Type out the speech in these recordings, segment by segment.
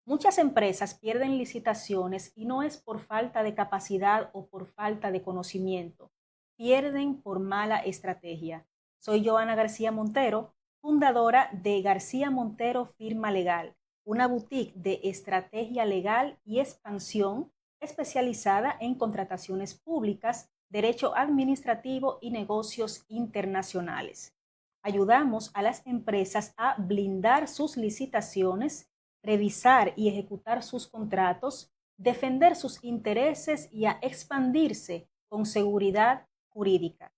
Muchas empresas pierden licitaciones y no es por falta de capacidad o por falta de conocimiento, pierden por mala estrategia. Soy Joana García Montero, fundadora de García Montero Firma Legal, una boutique de estrategia legal y expansión especializada en contrataciones públicas, derecho administrativo y negocios internacionales. Ayudamos a las empresas a blindar sus licitaciones, revisar y ejecutar sus contratos, defender sus intereses y a expandirse con seguridad jurídica.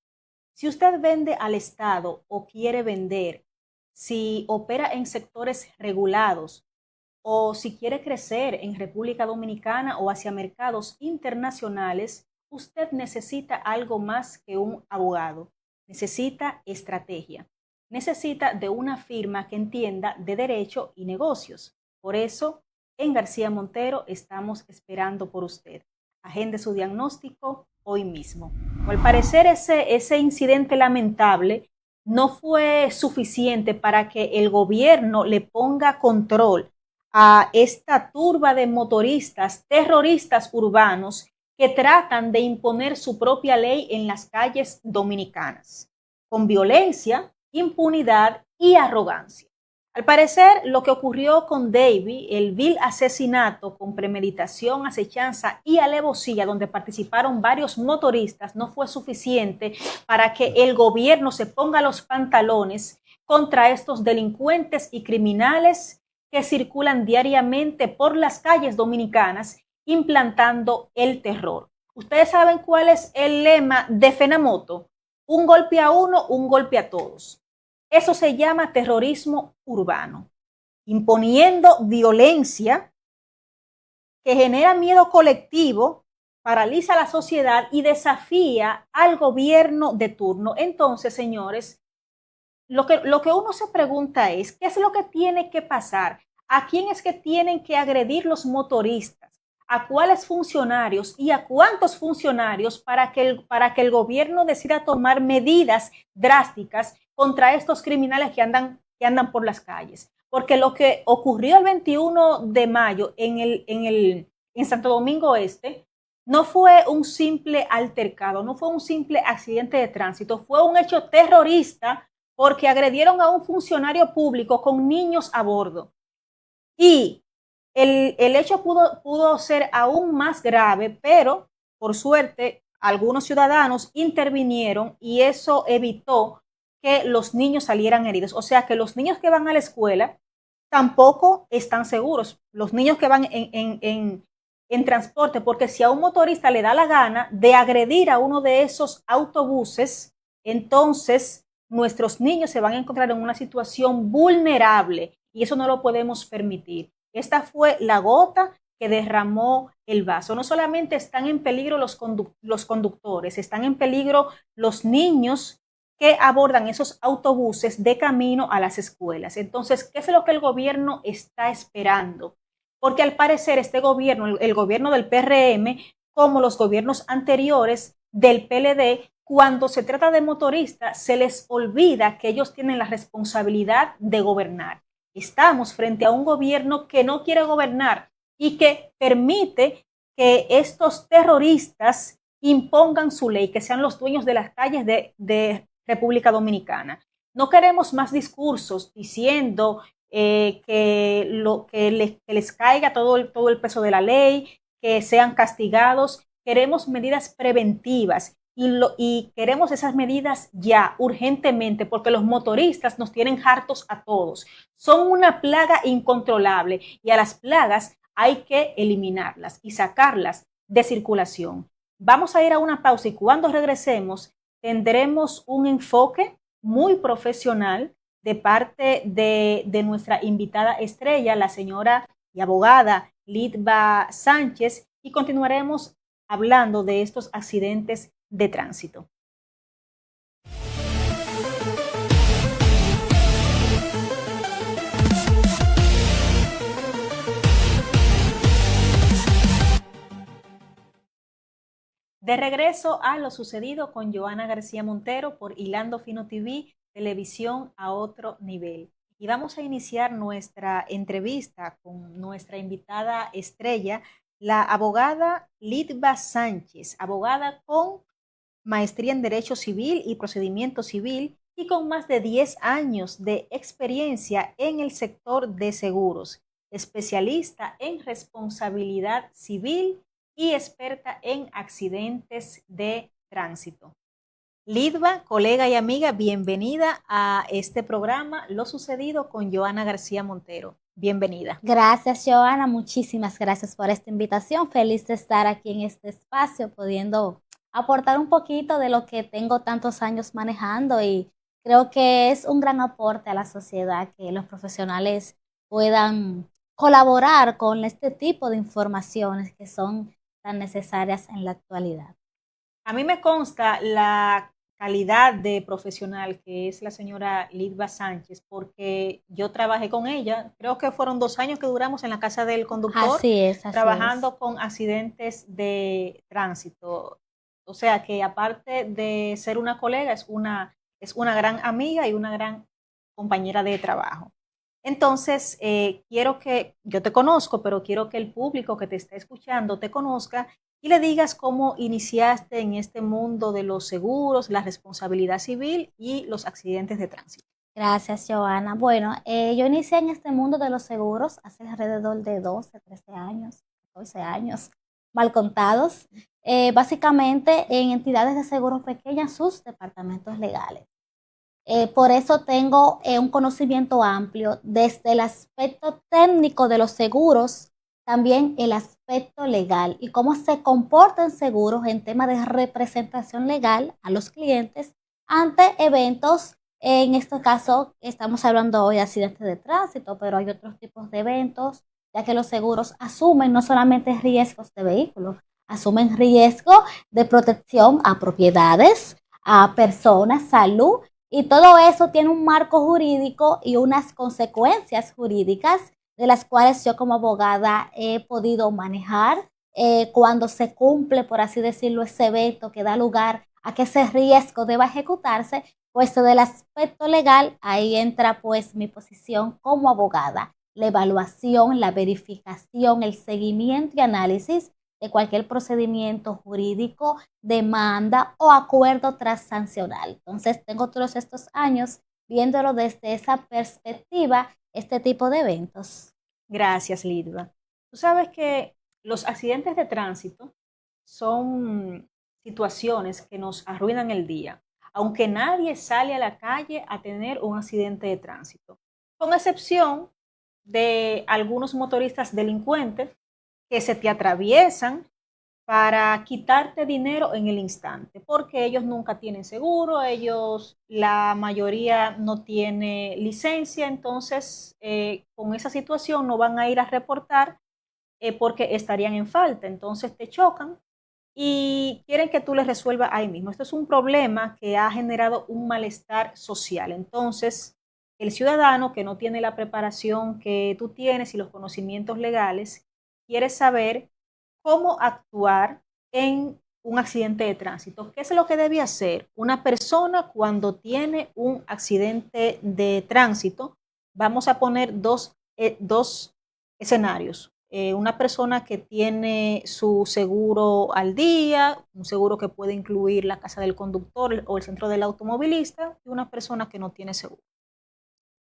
Si usted vende al Estado o quiere vender, si opera en sectores regulados o si quiere crecer en República Dominicana o hacia mercados internacionales, usted necesita algo más que un abogado. Necesita estrategia. Necesita de una firma que entienda de derecho y negocios. Por eso, en García Montero estamos esperando por usted. Agende su diagnóstico hoy mismo. Al parecer, ese incidente lamentable no fue suficiente para que el gobierno le ponga control a esta turba de motoristas terroristas urbanos que tratan de imponer su propia ley en las calles dominicanas, con violencia, impunidad y arrogancia. Al parecer, lo que ocurrió con David, el vil asesinato con premeditación, acechanza y alevosía, donde participaron varios motoristas, no fue suficiente para que el gobierno se ponga los pantalones contra estos delincuentes y criminales que circulan diariamente por las calles dominicanas implantando el terror. ¿Ustedes saben cuál es el lema de Fenamoto? Un golpe a uno, un golpe a todos. Eso se llama terrorismo urbano, imponiendo violencia que genera miedo colectivo, paraliza la sociedad y desafía al gobierno de turno. Entonces, señores, lo que uno se pregunta es, ¿qué es lo que tiene que pasar? ¿A quién es que tienen que agredir los motoristas? ¿A cuáles funcionarios y a cuántos funcionarios para que el gobierno decida tomar medidas drásticas contra estos criminales que andan por las calles? Porque lo que ocurrió el 21 de mayo en Santo Domingo Este no fue un simple altercado, no fue un simple accidente de tránsito, fue un hecho terrorista porque agredieron a un funcionario público con niños a bordo. Y el hecho pudo ser aún más grave, pero por suerte algunos ciudadanos intervinieron y eso evitó que los niños salieran heridos. O sea que los niños que van a la escuela tampoco están seguros. Los niños que van en transporte, porque si a un motorista le da la gana de agredir a uno de esos autobuses, entonces nuestros niños se van a encontrar en una situación vulnerable y eso no lo podemos permitir. Esta fue la gota que derramó el vaso. No solamente están en peligro los conductores, están en peligro los niños que abordan esos autobuses de camino a las escuelas. Entonces, ¿qué es lo que el gobierno está esperando? Porque al parecer este gobierno, el gobierno del PRM, como los gobiernos anteriores del PLD, cuando se trata de motoristas, se les olvida que ellos tienen la responsabilidad de gobernar. Estamos frente a un gobierno que no quiere gobernar y que permite que estos terroristas impongan su ley, que sean los dueños de las calles de República Dominicana. No queremos más discursos diciendo que les caiga todo el peso de la ley, que sean castigados. Queremos medidas preventivas y queremos esas medidas ya, urgentemente, porque los motoristas nos tienen hartos a todos. Son una plaga incontrolable y a las plagas hay que eliminarlas y sacarlas de circulación. Vamos a ir a una pausa y cuando regresemos tendremos un enfoque muy profesional de parte de nuestra invitada estrella, la señora y abogada Litva Sánchez, y continuaremos hablando de estos accidentes de tránsito. De regreso a lo sucedido con Joana García Montero por Hilando Fino TV, televisión a otro nivel. y vamos a iniciar nuestra entrevista con nuestra invitada estrella, la abogada Lidva Sánchez, abogada con maestría en Derecho Civil y Procedimiento Civil y con más de 10 años de experiencia en el sector de seguros, especialista en responsabilidad civil y experta en accidentes de tránsito. Lidva, colega y amiga, bienvenida a este programa Lo Sucedido con Joana García Montero. Bienvenida. Gracias, Joana. Muchísimas gracias por esta invitación. Feliz de estar aquí en este espacio, pudiendo aportar un poquito de lo que tengo tantos años manejando y creo que es un gran aporte a la sociedad que los profesionales puedan colaborar con este tipo de informaciones que son tan necesarias en la actualidad. A mí me consta la calidad de profesional que es la señora Lidva Sánchez, porque yo trabajé con ella, creo que fueron 2 años que duramos en la casa del conductor, Así trabajando es. con accidentes de tránsito. O sea que aparte de ser una colega, es una gran amiga y una gran compañera de trabajo. Entonces, quiero que, yo te conozco, pero quiero que el público que te está escuchando te conozca y le digas cómo iniciaste en este mundo de los seguros, la responsabilidad civil y los accidentes de tránsito. Gracias, Joana. Bueno, yo inicié en este mundo de los seguros hace alrededor de 12, 13 años, 14 años, mal contados. Básicamente en entidades de seguros pequeñas, sus departamentos legales. Por eso tengo un conocimiento amplio desde el aspecto técnico de los seguros, también el aspecto legal y cómo se comportan seguros en tema de representación legal a los clientes ante eventos. En este caso, estamos hablando hoy de accidentes de tránsito, pero hay otros tipos de eventos, ya que los seguros asumen no solamente riesgos de vehículos, asumen riesgo de protección a propiedades, a personas, salud, y todo eso tiene un marco jurídico y unas consecuencias jurídicas de las cuales yo como abogada he podido manejar cuando se cumple, por así decirlo, ese evento que da lugar a que ese riesgo deba ejecutarse, pues del aspecto legal, ahí entra pues mi posición como abogada, la evaluación, la verificación, el seguimiento y análisis de cualquier procedimiento jurídico, demanda o acuerdo transsancional. Entonces, tengo todos estos años viéndolo desde esa perspectiva, este tipo de eventos. Gracias, Lidva. Tú sabes que los accidentes de tránsito son situaciones que nos arruinan el día, aunque nadie sale a la calle a tener un accidente de tránsito, con excepción de algunos motoristas delincuentes que se te atraviesan para quitarte dinero en el instante, porque ellos nunca tienen seguro, ellos, la mayoría no tiene licencia, entonces con esa situación no van a ir a reportar porque estarían en falta, entonces te chocan y quieren que tú les resuelvas ahí mismo. Esto es un problema que ha generado un malestar social. Entonces, el ciudadano que no tiene la preparación que tú tienes y los conocimientos legales, quiere saber cómo actuar en un accidente de tránsito. ¿Qué es lo que debe hacer una persona cuando tiene un accidente de tránsito? Vamos a poner dos escenarios. Una persona que tiene su seguro al día, un seguro que puede incluir la casa del conductor o el centro del automovilista, y una persona que no tiene seguro.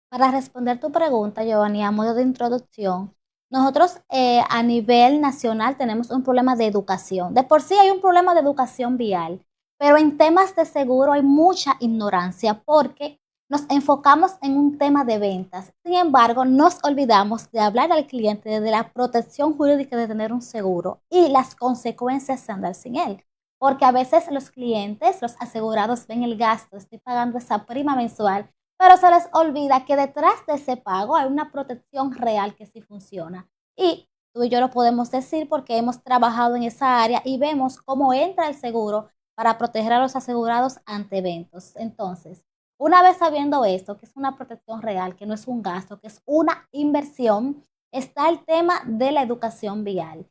Para responder tu pregunta, Giovanni, a modo de introducción, nosotros a nivel nacional tenemos un problema de educación. De por sí hay un problema de educación vial, pero en temas de seguro hay mucha ignorancia porque nos enfocamos en un tema de ventas. Sin embargo, nos olvidamos de hablar al cliente de la protección jurídica de tener un seguro y las consecuencias de andar sin él. Porque a veces los clientes, los asegurados ven el gasto, estoy pagando esa prima mensual, pero se les olvida que detrás de ese pago hay una protección real que sí funciona. Y tú y yo lo podemos decir porque hemos trabajado en esa área y vemos cómo entra el seguro para proteger a los asegurados ante eventos. Entonces, una vez sabiendo esto, que es una protección real, que no es un gasto, que es una inversión, está el tema de la educación vial.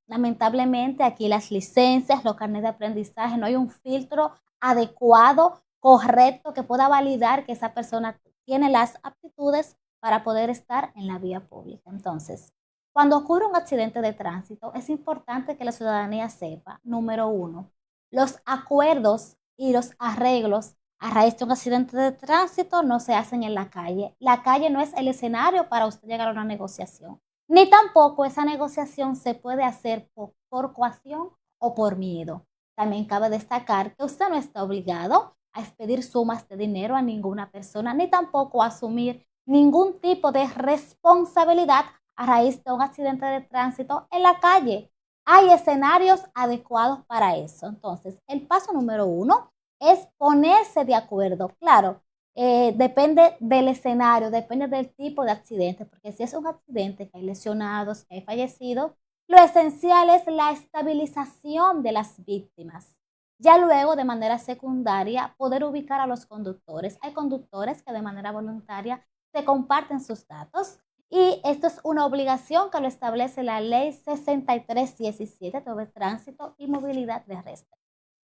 Lamentablemente aquí las licencias, los carnets de aprendizaje, no hay un filtro adecuado, correcto, que pueda validar que esa persona tiene las aptitudes para poder estar en la vía pública. Entonces, cuando ocurre un accidente de tránsito, es importante que la ciudadanía sepa, número uno, los acuerdos y los arreglos a raíz de un accidente de tránsito no se hacen en la calle. La calle no es el escenario para usted llegar a una negociación, ni tampoco esa negociación se puede hacer por coacción o por miedo. También cabe destacar que usted no está obligado a expedir sumas de dinero a ninguna persona, ni tampoco a asumir ningún tipo de responsabilidad a raíz de un accidente de tránsito en la calle. Hay escenarios adecuados para eso. Entonces, el paso número uno es ponerse de acuerdo. Claro, depende del escenario, depende del tipo de accidente, porque si es un accidente que hay lesionados, que hay fallecidos, lo esencial es la estabilización de las víctimas. Ya luego, de manera secundaria, poder ubicar a los conductores. Hay conductores que de manera voluntaria se comparten sus datos y esto es una obligación que lo establece la Ley 6317 sobre tránsito y movilidad terrestre.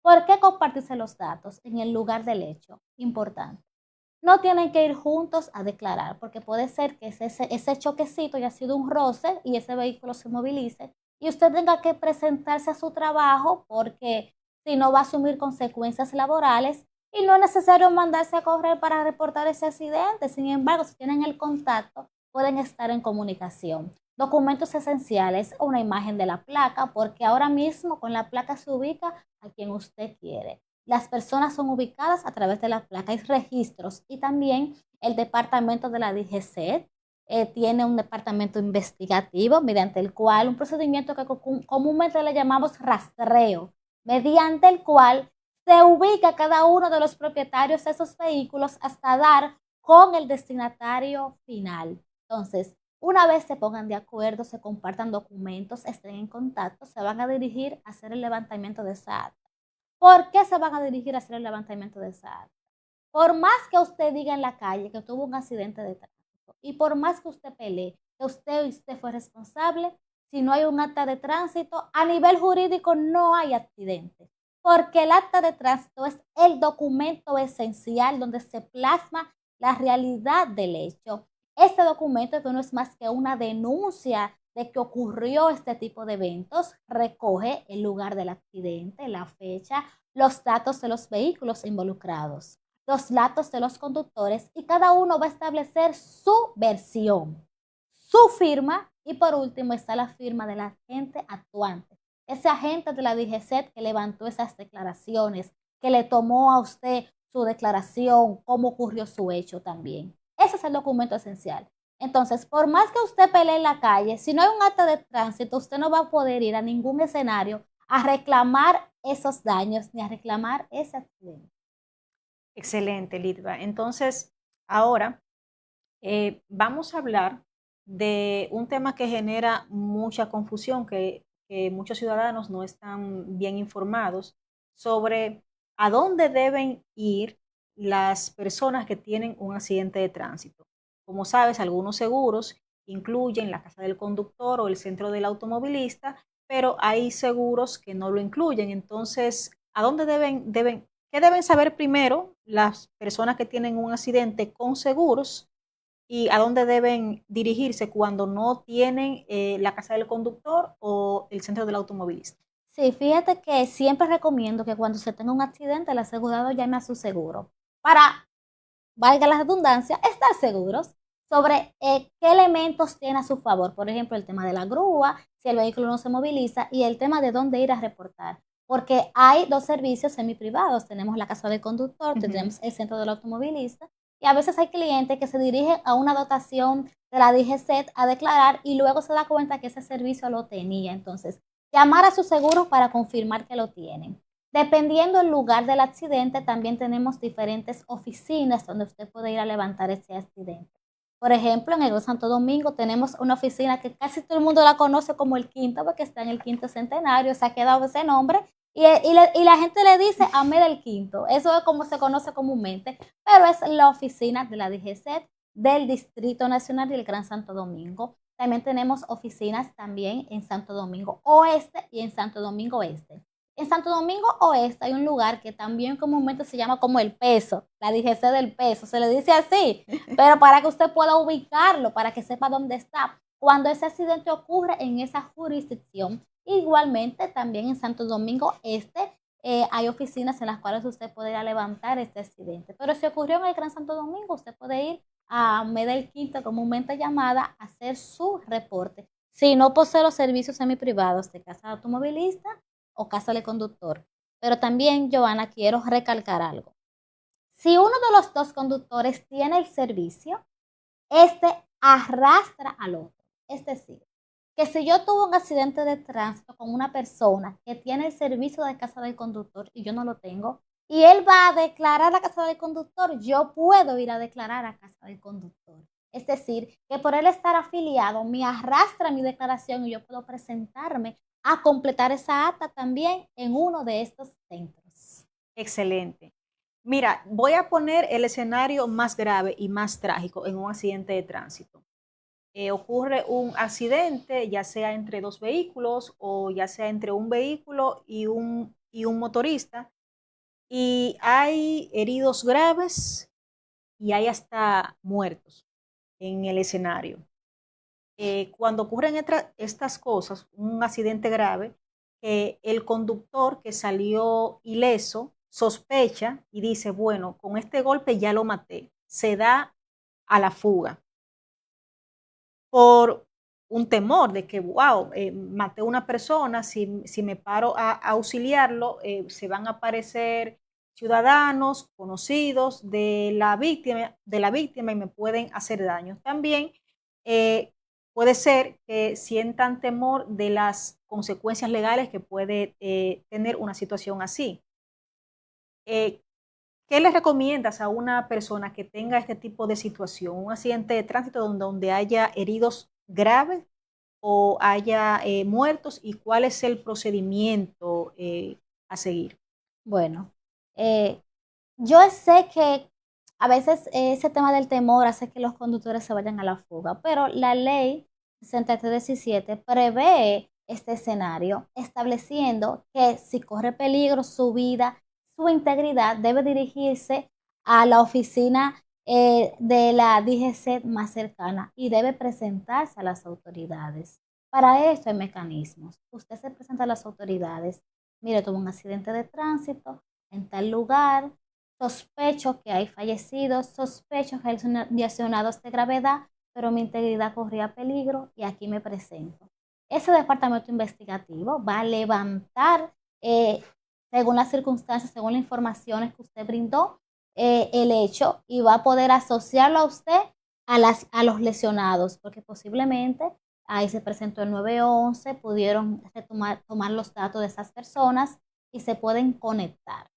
¿Por qué compartirse los datos en el lugar del hecho? Importante. No tienen que ir juntos a declarar, porque puede ser que ese choquecito haya sido un roce y ese vehículo se movilice y usted tenga que presentarse a su trabajo porque si no va a asumir consecuencias laborales y no es necesario mandarse a correr para reportar ese accidente. Sin embargo, si tienen el contacto, pueden estar en comunicación. Documentos esenciales o una imagen de la placa, porque ahora mismo con la placa se ubica a quien usted quiere. Las personas son ubicadas a través de la placa, hay registros y también el departamento de la DGCET tiene un departamento investigativo mediante el cual un procedimiento que comúnmente le llamamos rastreo, mediante el cual se ubica cada uno de los propietarios de esos vehículos hasta dar con el destinatario final. Entonces, una vez se pongan de acuerdo, se compartan documentos, estén en contacto, se van a dirigir a hacer el levantamiento de esa acta. ¿Por qué se van a dirigir a hacer el levantamiento de esa acta? Por más que usted diga en la calle que tuvo un accidente de tránsito y por más que usted pelee que usted fue responsable, si no hay un acta de tránsito, a nivel jurídico no hay accidente, porque el acta de tránsito es el documento esencial donde se plasma la realidad del hecho. Este documento, que no es más que una denuncia de que ocurrió este tipo de eventos, recoge el lugar del accidente, la fecha, los datos de los vehículos involucrados, los datos de los conductores y cada uno va a establecer su versión, su firma y por último está la firma del agente actuante, ese agente de la DGCET que levantó esas declaraciones, que le tomó a usted su declaración, cómo ocurrió su hecho también. Ese es el documento esencial. Entonces, por más que usted pelee en la calle, si no hay un acta de tránsito, usted no va a poder ir a ningún escenario a reclamar esos daños ni a reclamar ese accidente. Excelente, Lidva. Entonces, ahora vamos a hablar de un tema que genera mucha confusión, que muchos ciudadanos no están bien informados sobre a dónde deben ir las personas que tienen un accidente de tránsito. Como sabes, algunos seguros incluyen la casa del conductor o el centro del automovilista, pero hay seguros que no lo incluyen. Entonces, ¿a dónde qué deben saber primero las personas que tienen un accidente con seguros y a dónde deben dirigirse cuando no tienen la casa del conductor o el centro del automovilista? Sí, fíjate que siempre recomiendo que cuando se tenga un accidente, el asegurado llame a su seguro para, valga la redundancia, estar seguros sobre qué elementos tiene a su favor. Por ejemplo, el tema de la grúa, si el vehículo no se moviliza y el tema de dónde ir a reportar. Porque hay dos servicios semiprivados. Tenemos la casa del conductor, tenemos el centro del automovilista y a veces hay clientes que se dirigen a una dotación de la DGCET a declarar y luego se da cuenta que ese servicio lo tenía. Entonces, llamar a su seguro para confirmar que lo tienen. Dependiendo del lugar del accidente, también tenemos diferentes oficinas donde usted puede ir a levantar ese accidente. Por ejemplo, en el Santo Domingo tenemos una oficina que casi todo el mundo la conoce como el Quinto, porque está en el Quinto Centenario, se ha quedado ese nombre, y la gente le dice AME del Quinto. Eso es como se conoce comúnmente, pero es la oficina de la DGCET del Distrito Nacional del Gran Santo Domingo. También tenemos oficinas también en Santo Domingo Oeste y en Santo Domingo Este. En Santo Domingo Oeste hay un lugar que también comúnmente se llama como el peso, la DGC del peso, se le dice así, pero para que usted pueda ubicarlo, para que sepa dónde está, cuando ese accidente ocurre en esa jurisdicción. Igualmente, también en Santo Domingo Este hay oficinas en las cuales usted puede ir a levantar este accidente. Pero si ocurrió en el Gran Santo Domingo, usted puede ir a Medel Quinto, comúnmente llamada, a hacer su reporte. Si no posee los servicios semiprivados de casa de automovilista o casa de conductor. Pero también, Giovanna, quiero recalcar algo. Si uno de los dos conductores tiene el servicio, este arrastra al otro. Es decir, que si yo tuve un accidente de tránsito con una persona que tiene el servicio de casa del conductor y yo no lo tengo, y él va a declarar a casa del conductor, yo puedo ir a declarar a casa del conductor. Es decir, que por él estar afiliado me arrastra mi declaración y yo puedo presentarme a completar esa acta también en uno de estos centros. Excelente. Mira, voy a poner el escenario más grave y más trágico en un accidente de tránsito. Ocurre un accidente, ya sea entre dos vehículos o ya sea entre un vehículo y un motorista, y hay heridos graves y hay hasta muertos en el escenario. Cuando ocurren estas cosas, un accidente grave, el conductor que salió ileso sospecha y dice, bueno, con este golpe ya lo maté, se da a la fuga por un temor de que, wow, maté a una persona, si me paro a auxiliarlo, se van a aparecer ciudadanos conocidos de la víctima y me pueden hacer daño. También puede ser que sientan temor de las consecuencias legales que puede tener una situación así. Eh, ¿Qué le recomiendas a una persona que tenga este tipo de situación, un accidente de tránsito donde haya heridos graves o haya muertos, y cuál es el procedimiento a seguir? Bueno, eh, yo sé que a veces ese tema del temor hace que los conductores se vayan a la fuga, pero la ley 6317 prevé este escenario, estableciendo que si corre peligro su vida, su integridad, debe dirigirse a la oficina de la DGC más cercana y debe presentarse a las autoridades. Para eso hay mecanismos. Usted se presenta a las autoridades. Mire, tuvo un accidente de tránsito en tal lugar, sospecho que hay fallecidos, sospecho que hay lesionados de gravedad, pero mi integridad corría peligro y aquí me presento. Ese departamento investigativo va a levantar, según las circunstancias, según las informaciones que usted brindó, el hecho, y va a poder asociarlo a usted a los lesionados, porque posiblemente ahí se presentó el 911, pudieron tomar los datos de esas personas y se pueden conectar.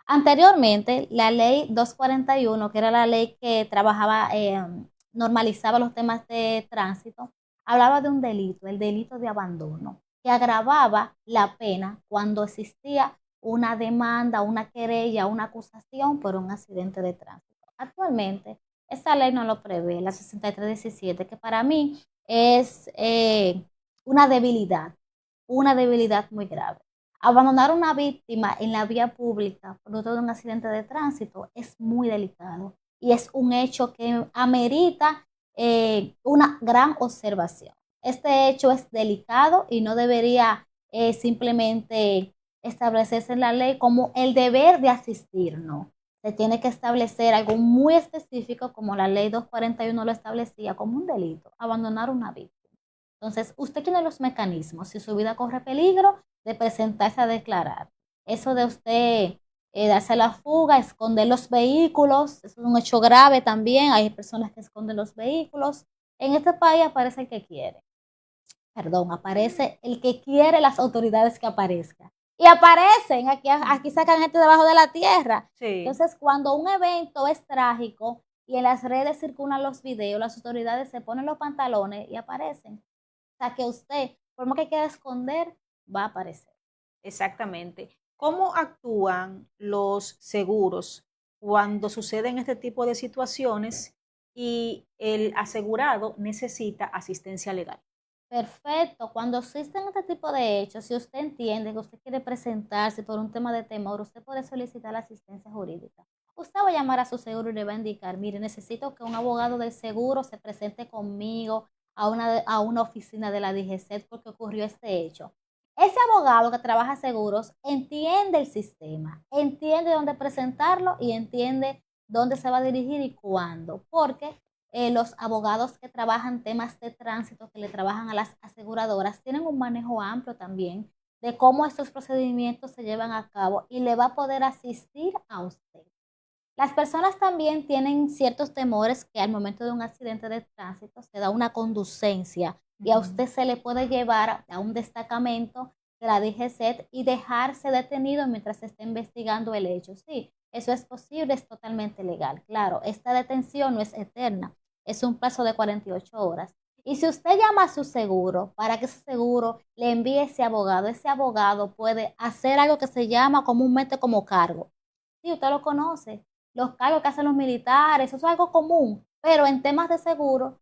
Anteriormente, la ley 241, que era la ley que trabajaba, normalizaba los temas de tránsito, hablaba de un delito, el delito de abandono, que agravaba la pena cuando existía una demanda, una querella, una acusación por un accidente de tránsito. Actualmente, esta ley no lo prevé, la 6317, que para mí es una debilidad muy grave. Abandonar a una víctima en la vía pública producto de un accidente de tránsito es muy delicado y es un hecho que amerita una gran observación. Este hecho es delicado y no debería simplemente establecerse en la ley como el deber de asistir, no. Se tiene que establecer algo muy específico como la ley 241 lo establecía como un delito, abandonar una víctima. Entonces, usted tiene los mecanismos, si su vida corre peligro, de presentarse a declarar. Eso de usted darse la fuga, esconder los vehículos, eso es un hecho grave también, hay personas que esconden los vehículos. En este país aparece el que quiere, perdón, aparece el que quiere las autoridades que aparezca. Y aparecen, aquí sacan gente debajo de la tierra. Sí. Entonces, cuando un evento es trágico y en las redes circulan los videos, las autoridades se ponen los pantalones y aparecen. O sea, que usted, por más que quiera esconder, va a aparecer. Exactamente. ¿Cómo actúan los seguros cuando suceden este tipo de situaciones y el asegurado necesita asistencia legal? Perfecto. Cuando existen este tipo de hechos, si usted entiende que usted quiere presentarse por un tema de temor, usted puede solicitar la asistencia jurídica. Usted va a llamar a su seguro y le va a indicar, mire, necesito que un abogado del seguro se presente conmigo a una oficina de la DGCET porque ocurrió este hecho. Ese abogado que trabaja seguros entiende el sistema, entiende dónde presentarlo y entiende dónde se va a dirigir y cuándo, porque los abogados que trabajan temas de tránsito, que le trabajan a las aseguradoras, tienen un manejo amplio también de cómo estos procedimientos se llevan a cabo y le va a poder asistir a usted. Las personas también tienen ciertos temores que al momento de un accidente de tránsito se da una conducencia y a usted se le puede llevar a un destacamento de la DGCET y dejarse detenido mientras se esté investigando el hecho. Sí, eso es posible, es totalmente legal. Claro, esta detención no es eterna, es un plazo de 48 horas. Y si usted llama a su seguro para que ese seguro le envíe ese abogado puede hacer algo que se llama comúnmente como cargo. Sí, usted lo conoce, los cargos que hacen los militares, eso es algo común, pero en temas de seguro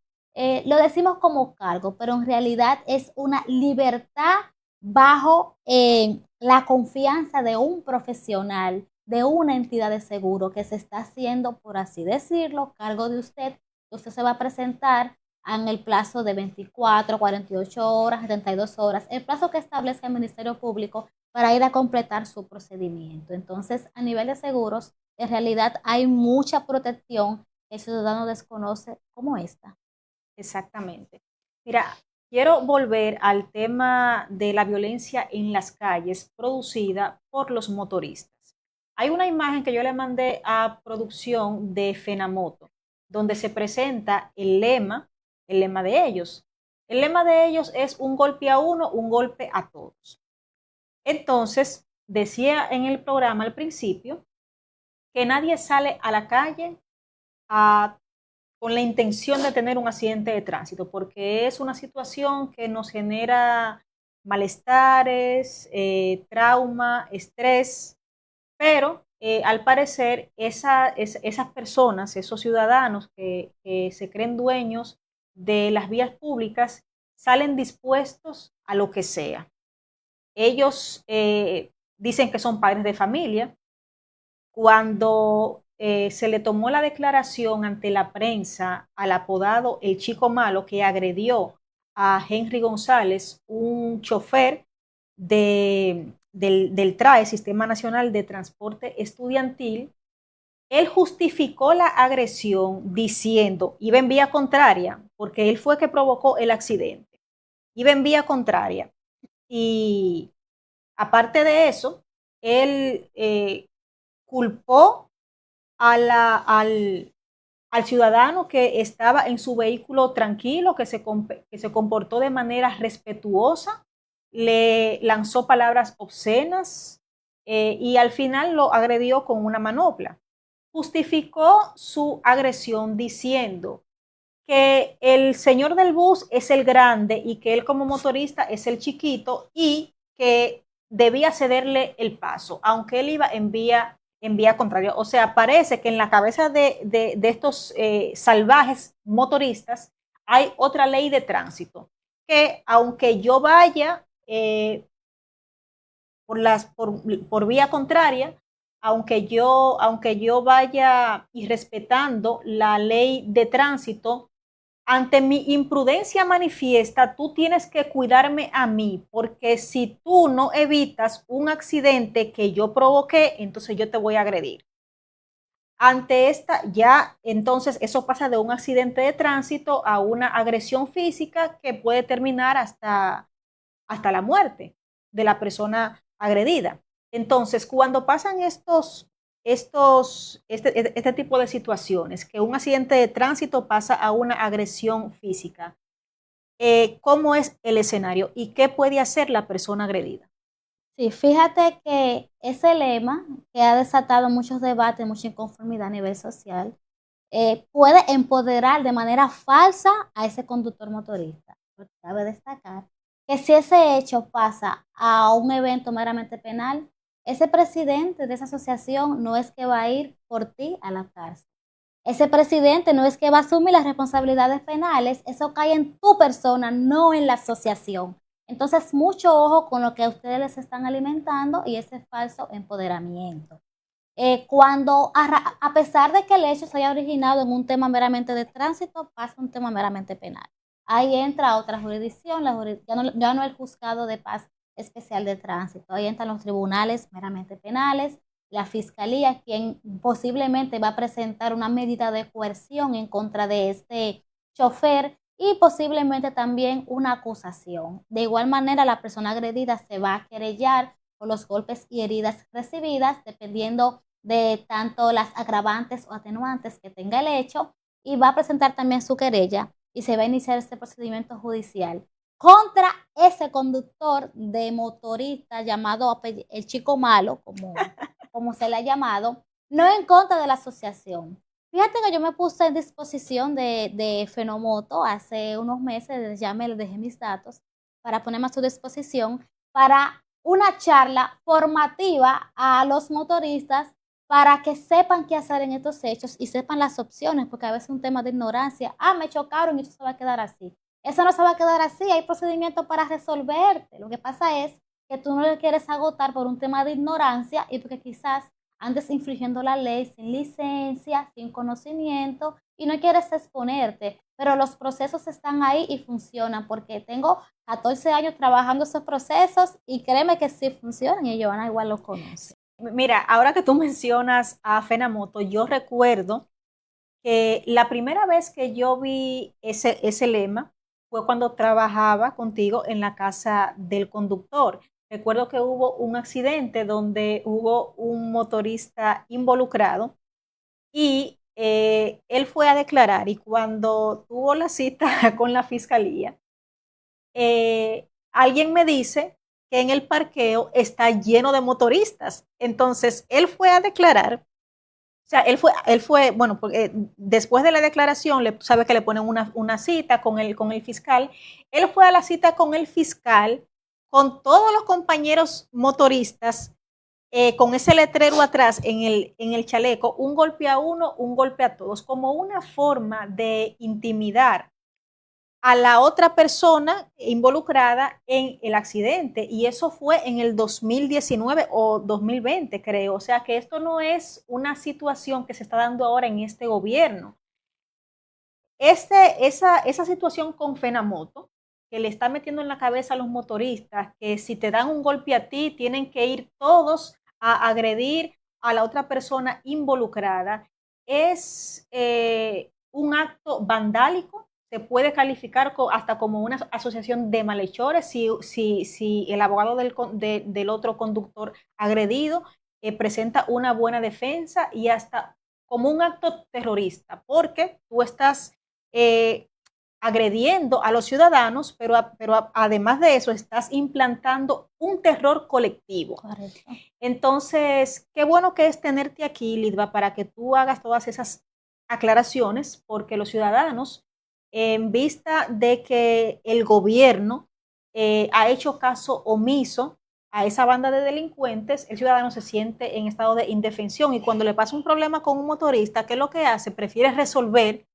lo decimos como cargo, pero en realidad es una libertad bajo la confianza de un profesional, de una entidad de seguro que se está haciendo, por así decirlo, cargo de usted. Usted se va a presentar en el plazo de 24, 48 horas, 72 horas, el plazo que establezca el Ministerio Público para ir a completar su procedimiento. Entonces, a nivel de seguros, en realidad hay mucha protección que el ciudadano desconoce como esta. Exactamente. Mira, quiero volver al tema de la violencia en las calles producida por los motoristas. Hay una imagen que yo le mandé a producción de Fenamoto, donde se presenta el lema de ellos. El lema de ellos es un golpe a uno, un golpe a todos. Entonces, decía en el programa al principio que nadie sale a la calle a con la intención de tener un accidente de tránsito, porque es una situación que nos genera malestares, trauma, estrés, pero al parecer esas personas, esos ciudadanos que se creen dueños de las vías públicas, salen dispuestos a lo que sea. Ellos dicen que son padres de familia. Cuando se le tomó la declaración ante la prensa al apodado El Chico Malo, que agredió a Henry González, un chofer del TRAE, Sistema Nacional de Transporte Estudiantil, él justificó la agresión diciendo, iba en vía contraria, porque él fue que provocó el accidente, iba en vía contraria. Y aparte de eso, él culpó al ciudadano que estaba en su vehículo tranquilo, que se comportó de manera respetuosa, le lanzó palabras obscenas y al final lo agredió con una manopla. Justificó su agresión diciendo que el señor del bus es el grande y que él como motorista es el chiquito y que debía cederle el paso, aunque él iba en vía contraria. O sea, parece que en la cabeza de estos salvajes motoristas hay otra ley de tránsito, que aunque yo vaya por vía contraria, aunque yo vaya irrespetando la ley de tránsito, ante mi imprudencia manifiesta, tú tienes que cuidarme a mí, porque si tú no evitas un accidente que yo provoqué, entonces yo te voy a agredir. Ante esta, ya entonces eso pasa de un accidente de tránsito a una agresión física que puede terminar hasta la muerte de la persona agredida. Entonces, cuando pasan este tipo de situaciones, que un accidente de tránsito pasa a una agresión física, ¿cómo es el escenario y qué puede hacer la persona agredida? Sí, fíjate que ese lema que ha desatado muchos debates, mucha inconformidad a nivel social, puede empoderar de manera falsa a ese conductor motorista. Porque cabe destacar que si ese hecho pasa a un evento meramente penal, ese presidente de esa asociación no es que va a ir por ti a la cárcel. Ese presidente no es que va a asumir las responsabilidades penales, eso cae en tu persona, no en la asociación. Entonces, mucho ojo con lo que a ustedes les están alimentando y ese falso empoderamiento. Cuando, a pesar de que el hecho se haya originado en un tema meramente de tránsito, pasa un tema meramente penal. Ahí entra otra jurisdicción, ya no el juzgado de paz especial de tránsito, ahí entran los tribunales meramente penales, la fiscalía, quien posiblemente va a presentar una medida de coerción en contra de este chofer y posiblemente también una acusación. De igual manera, la persona agredida se va a querellar por los golpes y heridas recibidas, dependiendo de tanto las agravantes o atenuantes que tenga el hecho, y va a presentar también su querella y se va a iniciar este procedimiento judicial contra ese conductor de motorista llamado el chico malo, como se le ha llamado, no en contra de la asociación. Fíjate que yo me puse en disposición de Fenomoto hace unos meses, ya me le dejé mis datos para ponerme a su disposición para una charla formativa a los motoristas para que sepan qué hacer en estos hechos y sepan las opciones, porque a veces es un tema de ignorancia. Me chocaron y eso se va a quedar así. Eso no se va a quedar así, hay procedimientos para resolverte. Lo que pasa es que tú no le quieres agotar por un tema de ignorancia y porque quizás andes infringiendo la ley sin licencia, sin conocimiento y no quieres exponerte. Pero los procesos están ahí y funcionan porque tengo 14 años trabajando esos procesos y créeme que sí funcionan y Joana igual lo conoce. Mira, ahora que tú mencionas a Fenamoto, yo recuerdo que la primera vez que yo vi ese lema fue cuando trabajaba contigo en la casa del conductor. Recuerdo que hubo un accidente donde hubo un motorista involucrado y él fue a declarar y cuando tuvo la cita con la fiscalía, alguien me dice que en el parqueo está lleno de motoristas. Entonces, él fue a declarar. O sea, él fue, bueno, porque después de la declaración, sabe que le ponen una cita con el fiscal. Él fue a la cita con el fiscal, con todos los compañeros motoristas, con ese letrero atrás en el chaleco, un golpe a uno, un golpe a todos, como una forma de intimidar a la otra persona involucrada en el accidente. Y eso fue en el 2019 o 2020, creo. O sea que esto no es una situación que se está dando ahora en este gobierno. Esa situación con Fenamoto, que le está metiendo en la cabeza a los motoristas, que si te dan un golpe a ti, tienen que ir todos a agredir a la otra persona involucrada, es un acto vandálico. Se puede calificar hasta como una asociación de malhechores si el abogado del otro conductor agredido presenta una buena defensa y hasta como un acto terrorista, porque tú estás eh, agrediendo a los ciudadanos, pero además de eso estás implantando un terror colectivo. Correcto. Entonces, qué bueno que es tenerte aquí, Lidva, para que tú hagas todas esas aclaraciones, porque los ciudadanos, en vista de que el gobierno ha hecho caso omiso a esa banda de delincuentes, el ciudadano se siente en estado de indefensión y cuando le pasa un problema con un motorista, ¿qué es lo que hace? Prefiere resolver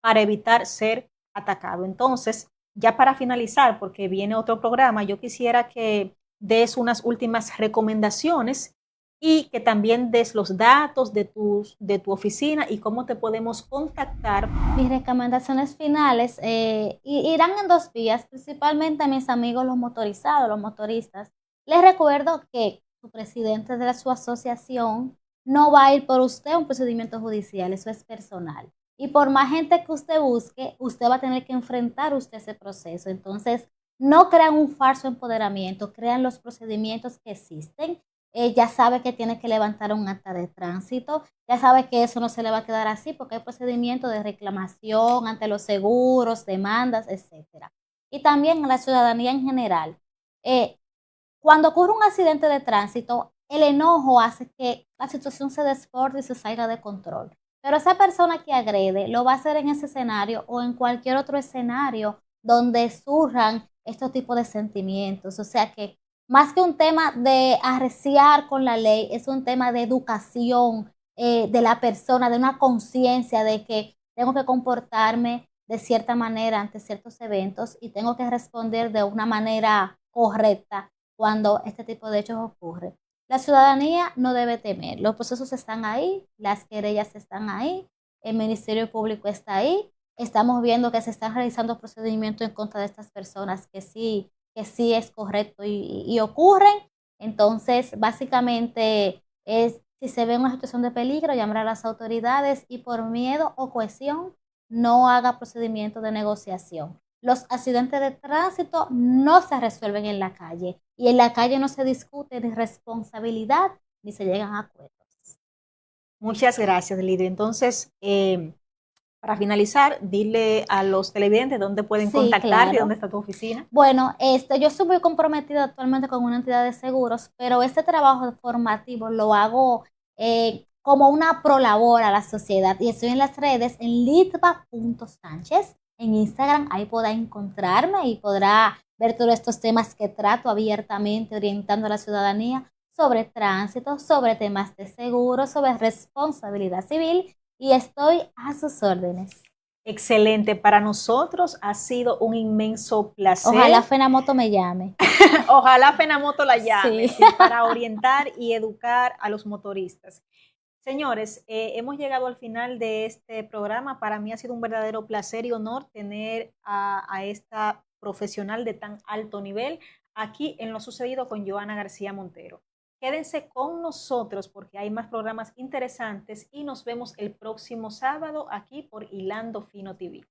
para evitar ser atacado. Entonces, ya para finalizar, porque viene otro programa, yo quisiera que des unas últimas recomendaciones y que también des los datos de tu oficina y cómo te podemos contactar. Mis recomendaciones finales irán en dos vías, principalmente a mis amigos los motorizados, los motoristas. Les recuerdo que su presidente de su asociación no va a ir por usted a un procedimiento judicial, eso es personal. Y por más gente que usted busque, usted va a tener que enfrentar usted ese proceso. Entonces, no crean un falso empoderamiento, crean los procedimientos que existen. Ya sabe que tiene que levantar un acta de tránsito, ya sabe que eso no se le va a quedar así porque hay procedimientos de reclamación ante los seguros, demandas, etcétera. Y también a la ciudadanía en general. Cuando ocurre un accidente de tránsito, el enojo hace que la situación se desborde y se salga de control. Pero esa persona que agrede lo va a hacer en ese escenario o en cualquier otro escenario donde surjan estos tipos de sentimientos. O sea que más que un tema de arreciar con la ley, es un tema de educación de la persona, de una conciencia de que tengo que comportarme de cierta manera ante ciertos eventos y tengo que responder de una manera correcta cuando este tipo de hechos ocurre. La ciudadanía no debe temer, los procesos están ahí, las querellas están ahí, el Ministerio Público está ahí, estamos viendo que se están realizando procedimientos en contra de estas personas que sí es correcto y ocurren. Entonces, básicamente es, si se ve una situación de peligro, llamar a las autoridades y por miedo o cohesión, no haga procedimiento de negociación. Los accidentes de tránsito no se resuelven en la calle y en la calle no se discute de responsabilidad ni se llegan a acuerdos. Muchas gracias, Lidia. Entonces, para finalizar, dile a los televidentes dónde pueden Sí, contactarte y dónde claro. está tu oficina. Bueno, yo estoy muy comprometida actualmente con una entidad de seguros, pero este trabajo formativo lo hago como una prolabor a la sociedad y estoy en las redes en litva.sánchez, en Instagram, ahí podrá encontrarme y podrá ver todos estos temas que trato abiertamente, orientando a la ciudadanía sobre tránsito, sobre temas de seguros, sobre responsabilidad civil y estoy a sus órdenes. Excelente. Para nosotros ha sido un inmenso Ojalá placer. Fenamoto me llame. Ojalá Fenamoto la llame, Sí. sí, para orientar y educar a los motoristas. Señores, hemos llegado al final de este programa. Para mí ha sido un verdadero placer y honor tener a esta profesional de tan alto nivel aquí en Lo Sucedido con Johanna García Montero. Quédense con nosotros porque hay más programas interesantes y nos vemos el próximo sábado aquí por Hilando Fino TV.